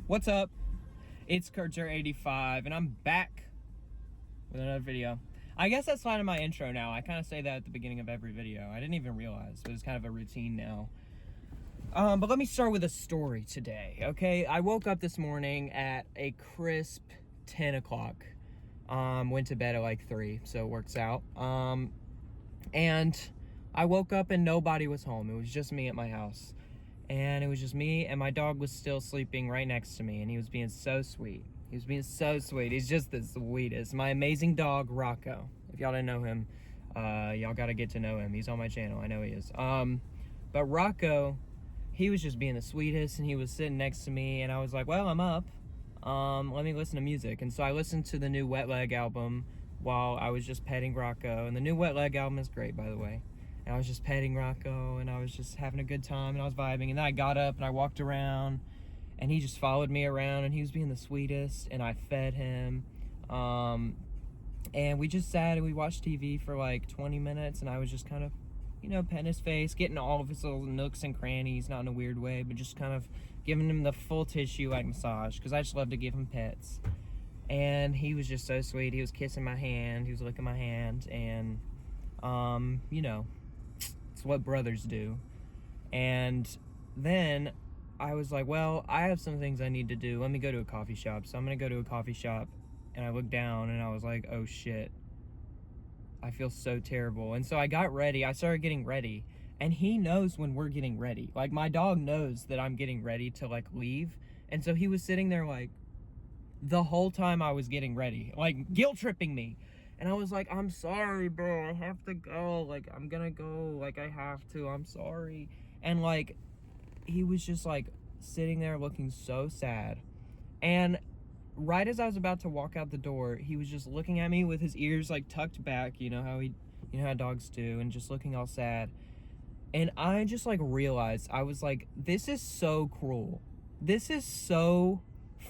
What's up? It's Kurtzer85 and I'm back with another video. I guess that's kind of my intro now. I kind of say that at the beginning of every video. I didn't even realize, but it's kind of a routine now. But let me start with a story today, okay? I woke up this morning at a crisp 10 o'clock. Went to bed at like 3, so it works out. And I woke up and nobody was home. It was just me at my house. And it was just me, and my dog was still sleeping right next to me, and he was being so sweet. He was being so sweet. He's just the sweetest. My amazing dog, Rocco. If y'all didn't know him, y'all gotta get to know him. He's on my channel. I know he is. But Rocco, he was just being the sweetest, and he was sitting next to me, and I was like, well, I'm up. Let me listen to music. And so I listened to the new Wet Leg album while I was just petting Rocco. And the new Wet Leg album is great, by the way. And I was just petting Rocco, and I was just having a good time, and I was vibing. And then I got up, and I walked around, and he just followed me around, and he was being the sweetest, and I fed him. And we just sat, and we watched TV for like 20 minutes, and I was just kind of, you know, petting his face, getting all of his little nooks and crannies, not in a weird way, but just kind of giving him the full tissue like massage, because I just love to give him pets. And he was just so sweet. He was kissing my hand, he was licking my hand, and, you know, what brothers do. And then I was like, well, I have some things I need to do. Let me go to a coffee shop. So I'm gonna go to a coffee shop, and I looked down and I was like, oh shit, I feel so terrible. And so I got ready. I started getting ready, and he knows when we're getting ready. Like, my dog knows that I'm getting ready to like leave. And so he was sitting there like the whole time I was getting ready, like guilt tripping me. And I was like, I'm sorry, bro, I have to go. Like, I'm gonna go. Like, I have to. I'm sorry. And, like, he was just, like, sitting there looking so sad. And right as I was about to walk out the door, he was just looking at me with his ears, like, tucked back. You know how dogs do, and just looking all sad. And I just, like, realized, I was like, this is so cruel. This is so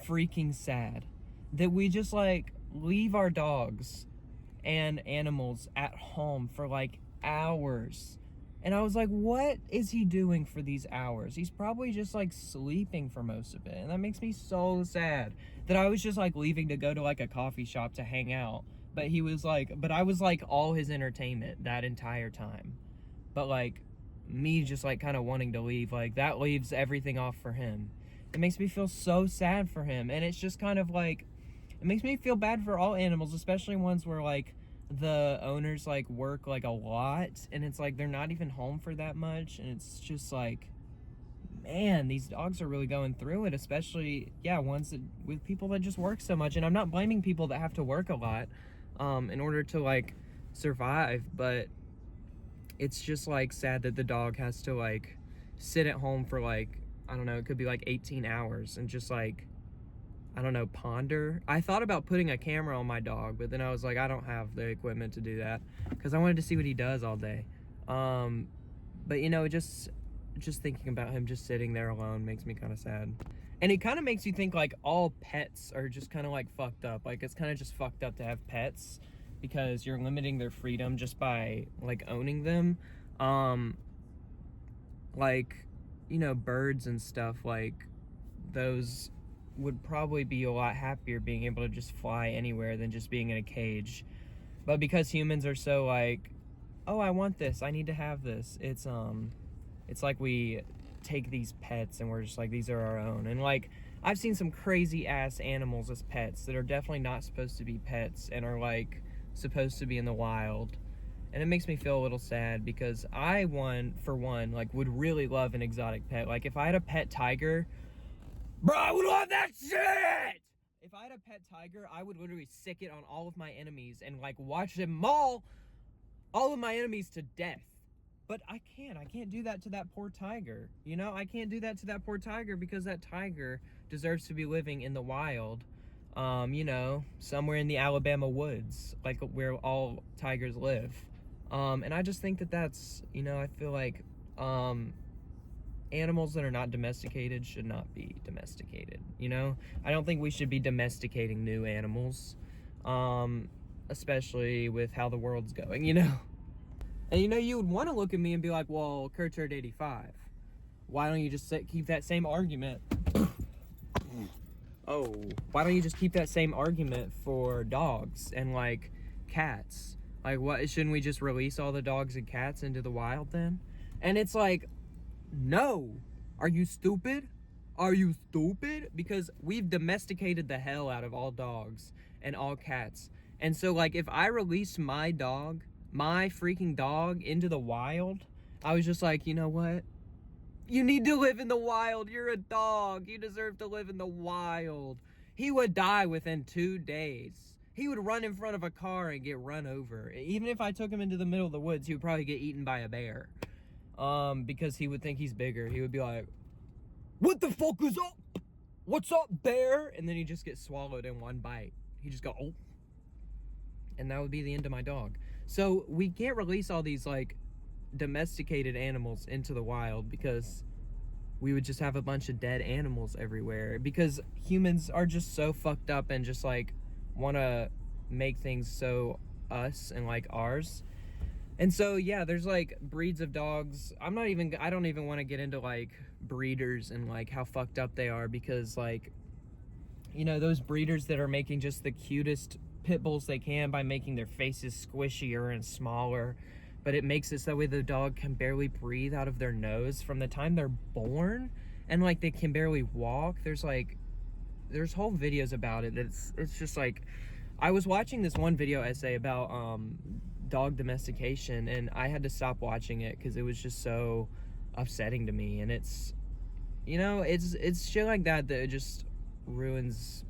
freaking sad that we just, like, leave our dogs and animals at home for like hours. And I was like, what is he doing for these hours? He's probably just like sleeping for most of it. And that makes me so sad that I was just like leaving to go to like a coffee shop to hang out. But he was like, but I was like all his entertainment that entire time. But like me just like kind of wanting to leave, like that leaves everything off for him. It makes me feel so sad for him. And it's just kind of like, it makes me feel bad for all animals, especially ones where like the owners like work like a lot, and it's like they're not even home for that much. And it's just like, man, these dogs are really going through it, especially, yeah, ones that with people that just work so much. And I'm not blaming people that have to work a lot in order to like survive, but it's just like sad that the dog has to like sit at home for like, I don't know, it could be like 18 hours and just like, I don't know, ponder. I thought about putting a camera on my dog, but then I was like, I don't have the equipment to do that, because I wanted to see what he does all day. But you know, just thinking about him just sitting there alone makes me kind of sad. And it kind of makes you think like all pets are just kind of like fucked up. Like, it's kind of just fucked up to have pets, because you're limiting their freedom just by like owning them. Like, you know, birds and stuff, like those would probably be a lot happier being able to just fly anywhere than just being in a cage. But because humans are so like, oh, I want this, I need to have this, it's like we take these pets and we're just like, these are our own. And like, I've seen some crazy ass animals as pets that are definitely not supposed to be pets and are like supposed to be in the wild. And it makes me feel a little sad, because I, for one, like would really love an exotic pet. Like, if I had a pet tiger, bro, I would love that shit! If I had a pet tiger, I would literally sick it on all of my enemies and like watch them maul all of my enemies to death. But I can't do that to that poor tiger. You know, I can't do that to that poor tiger, because that tiger deserves to be living in the wild. You know, somewhere in the Alabama woods, like where all tigers live. And I just think that that's, you know, I feel like, animals that are not domesticated should not be domesticated, you know? I don't think we should be domesticating new animals, especially with how the world's going, you know? And you know, you would want to look at me and be like, well, Kurtzer85, why don't you just keep that same argument Oh, why don't you just keep that same argument for dogs and like cats? Like, what, shouldn't we just release all the dogs and cats into the wild then? And it's like, no. Are you stupid? Are you stupid? Because we've domesticated the hell out of all dogs and all cats. And so, like, if I released my dog, my freaking dog, into the wild, I was just like, you know what? You need to live in the wild. You're a dog. You deserve to live in the wild. He would die within 2 days. He would run in front of a car and get run over. Even if I took him into the middle of the woods, he would probably get eaten by a bear. Because he would think he's bigger. He would be like, "What the fuck is up? What's up, bear?" And then he'd just get swallowed in one bite. He'd just go, "Oh." And that would be the end of my dog. So we can't release all these, like, domesticated animals into the wild because we would just have a bunch of dead animals everywhere, because humans are just so fucked up and just like want to make things so us and like ours. And so yeah, there's like breeds of dogs. I don't even want to get into like breeders and like how fucked up they are, because like, you know, those breeders that are making just the cutest pit bulls they can by making their faces squishier and smaller, but it makes it so that way the dog can barely breathe out of their nose from the time they're born, and like they can barely walk. There's whole videos about it. It's just like, I was watching this one video essay about dog domestication, and I had to stop watching it because it was just so upsetting to me. And it's, you know, it's shit like that that just ruins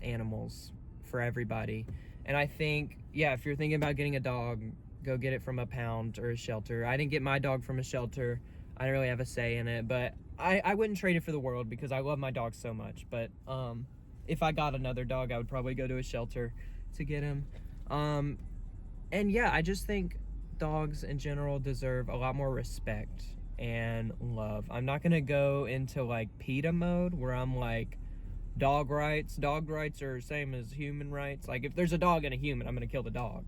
animals for everybody. And I think, yeah, if you're thinking about getting a dog, go get it from a pound or a shelter. I didn't get my dog from a shelter. I don't really have a say in it, but I wouldn't trade it for the world because I love my dog so much. But if I got another dog, I would probably go to a shelter to get him. And yeah, I just think dogs in general deserve a lot more respect and love. I'm not gonna go into like PETA mode where I'm like, dog rights are same as human rights. Like, if there's a dog and a human, I'm gonna kill the dog.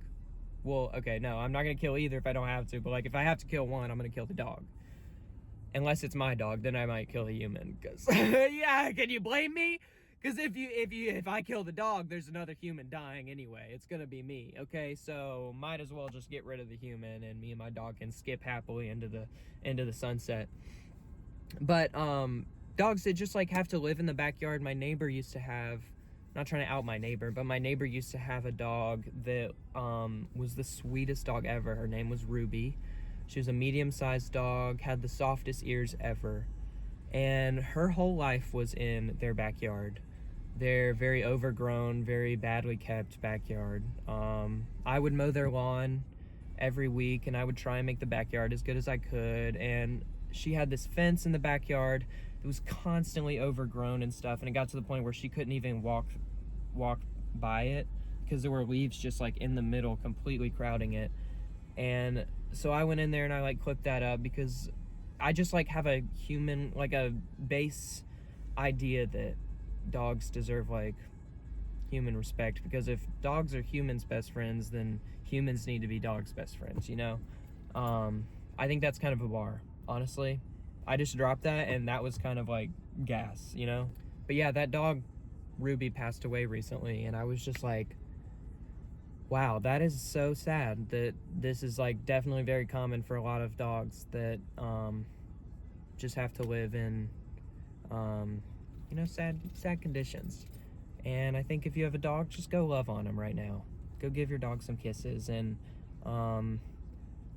Well, okay, no, I'm not gonna kill either if I don't have to, but like if I have to kill one, I'm gonna kill the dog. Unless it's my dog, then I might kill the human, because yeah, can you blame me? Because if I kill the dog, there's another human dying anyway. It's gonna be me, okay? So might as well just get rid of the human, and me and my dog can skip happily into the sunset. But dogs that just like have to live in the backyard. My neighbor used to have, not trying to out my neighbor, but my neighbor used to have a dog that was the sweetest dog ever. Her name was Ruby. She was a medium-sized dog, had the softest ears ever, and her whole life was in their backyard. Their very overgrown, very badly kept backyard. I would mow their lawn every week, and I would try and make the backyard as good as I could. And she had this fence in the backyard that was constantly overgrown and stuff, and it got to the point where she couldn't even walk by it because there were leaves just like in the middle, completely crowding it. And so I went in there and I like clipped that up, because I just like have a human, like a base idea that dogs deserve like human respect, because if dogs are humans' best friends, then humans need to be dogs' best friends, you know? I think that's kind of a bar, honestly. I just dropped that, and that was kind of like gas, you know? But yeah, that dog, Ruby, passed away recently, and I was just like, wow, that is so sad that this is like definitely very common for a lot of dogs that just have to live in, you know, sad conditions. And I think if you have a dog, just go love on him right now. Go give your dog some kisses, and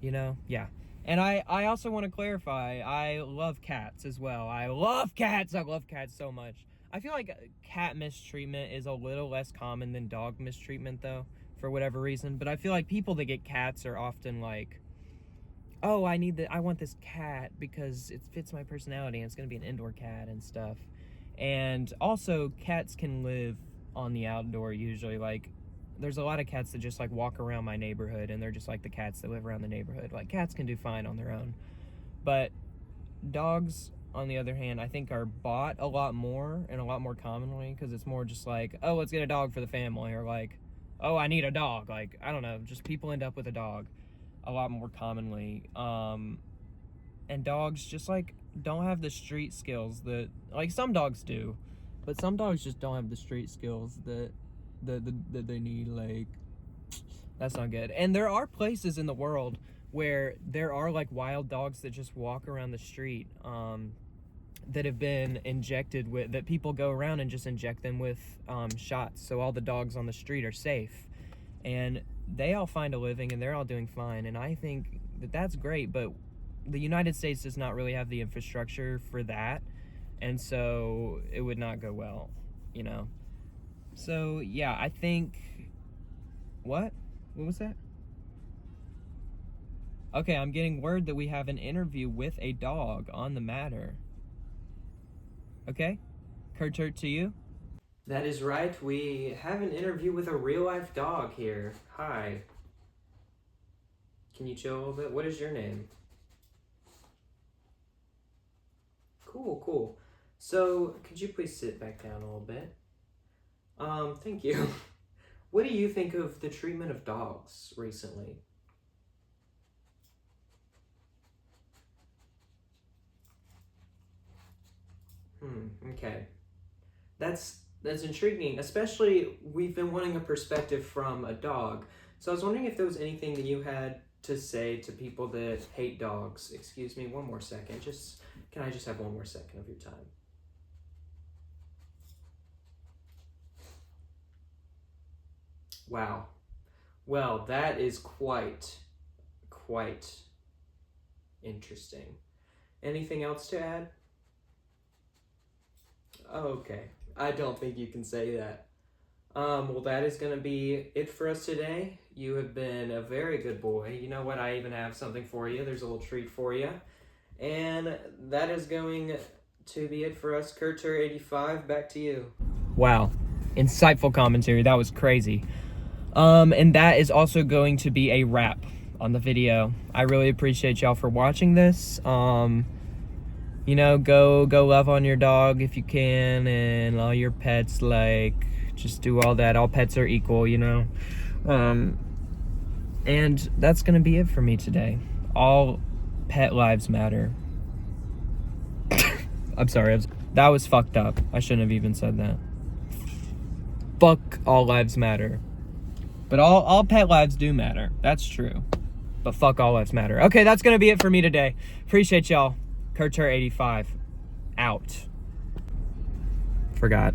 you know, yeah. And I also want to clarify, I love cats as well. I love cats. I love cats so much. I feel like cat mistreatment is a little less common than dog mistreatment, though, for whatever reason. But I feel like people that get cats are often like, oh, I want this cat because it fits my personality and it's going to be an indoor cat and stuff. And also, cats can live on the outdoor usually. Like, there's a lot of cats that just like walk around my neighborhood, and they're just like the cats that live around the neighborhood. Like, cats can do fine on their own. But dogs, on the other hand, I think are bought a lot more and a lot more commonly, because it's more just like, oh, let's get a dog for the family, or like, oh, I need a dog. Like, I don't know, just people end up with a dog a lot more commonly. And dogs just like don't have the street skills that, like, some dogs do, But some dogs just don't have the street skills that they need. Like, that's not good. And there are places in the world where there are like wild dogs that just walk around the street, that have been injected with, that people go around and just inject them with shots, so all the dogs on the street are safe, and they all find a living and they're all doing fine. And I think that that's great, but the United States does not really have the infrastructure for that, and so it would not go well, you know. So yeah, I think, what was that? Okay, I'm getting word that we have an interview with a dog on the matter. Okay, Kurt, to you. That is right. We have an interview with a real-life dog here. Hi. Can you chill a little bit? What is your name? Cool. So, could you please sit back down a little bit? Thank you. What do you think of the treatment of dogs recently? Okay. That's intriguing, especially we've been wanting a perspective from a dog. So I was wondering if there was anything that you had to say to people that hate dogs. Excuse me, one more second. Can I just have one more second of your time? Wow. Well, that is quite interesting. Anything else to add? Okay. I don't think you can say that. Well, that is going to be it for us today. You have been a very good boy. You know what? I even have something for you. There's a little treat for you. And that is going to be it for us. Kurtur85, back to you. Wow. Insightful commentary. That was crazy. And that is also going to be a wrap on the video. I really appreciate y'all for watching this. You know, go love on your dog if you can, and all your pets. Like, just do all that. All pets are equal, you know. And that's gonna be it for me today. All pet lives matter. I'm sorry, that was fucked up. I shouldn't have even said that. Fuck all lives matter. But all pet lives do matter. That's true. But fuck all lives matter. Okay, that's gonna be it for me today. Appreciate y'all. Kurtur85 out. Forgot.